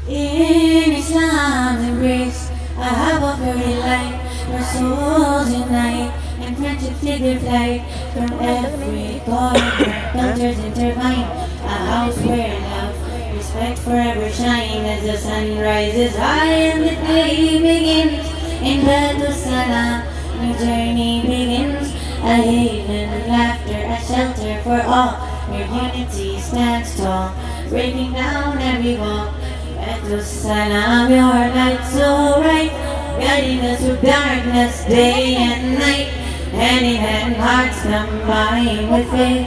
In Islam's embrace, I have a very light, where souls unite, and friendships take their flight. From every corner, cultures intertwine, a house where love, respect forever shine. As the sun rises high and the day begins, in Baitussalam, new journey begins. A haven of laughter, a shelter for all, where unity stands tall, breaking down every wall. Baitussalam, your light so bright, guiding us through darkness, day and night. Hand in hand, hearts combine with faith.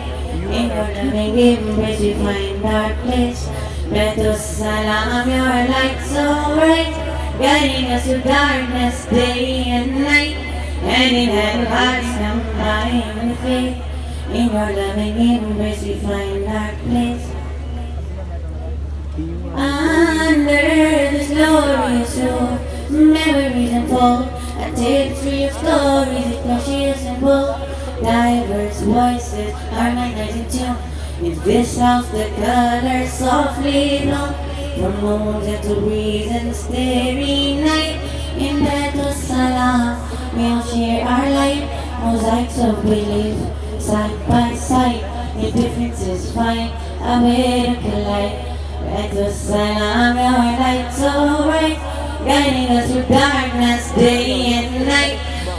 In your loving embrace we find our place. Baitussalam, your light so bright, guiding us through darkness, day and night. Hand in hand, hearts combine with faith. In your loving embrace we find our place. Under this glorious roof, memories unfold, a tapestry of stories, it clashes and bold. Diverse voices harmonize in tune. In this house the colors softly blow, from moon gentle breeze and starry night. In Baitussalam we all share our light, mosaics of belief, side by side. The differences find a way to collide. Baitussalam, your light so bright, guiding us through darkness, day and night.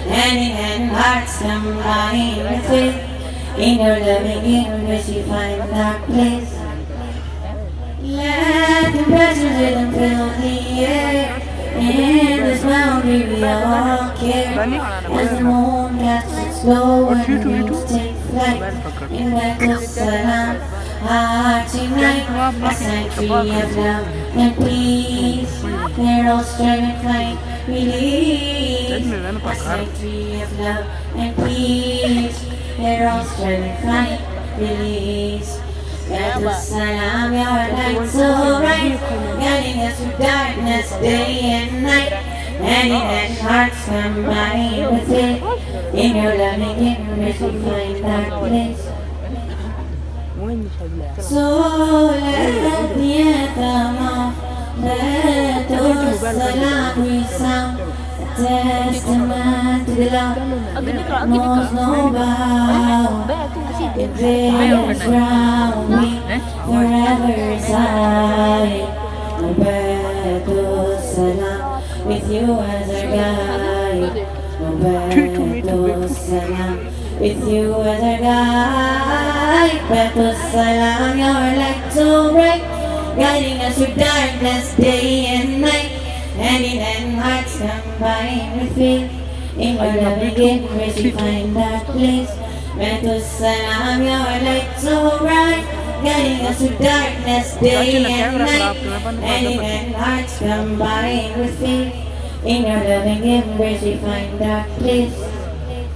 Hand in hand, hearts combine with faith. In your loving embrace we find our place. Let compassion's rhythm fill the air. In this boundary we all care. As the moon casts its glow and the wings take flight. In Baitussalam, hearts unite, a sanctuary of love and peace. They're all strive and fight, release. A sanctuary of love and peace. They're all strive and fight, release. Baitussalam, your light so bright, guiding us through darkness, day and night. Hand in hand, hearts combine with it. In your loving embrace we find our place. So let the anthem of Baitussalam resound, a testament to the love that knows no bound. It bears round me forever reside. Baitussalam, with you as our guide. Baitussalam, with you as our guide. Baitussalam, your light so bright, guiding us through darkness, day and night. Hand in hand, hearts combine with faith. In your loving embrace we find our place. Baitussalam, your light so bright, guiding us through darkness, day and night. Hand in hand, hearts combine with faith. In your loving embrace we find our place.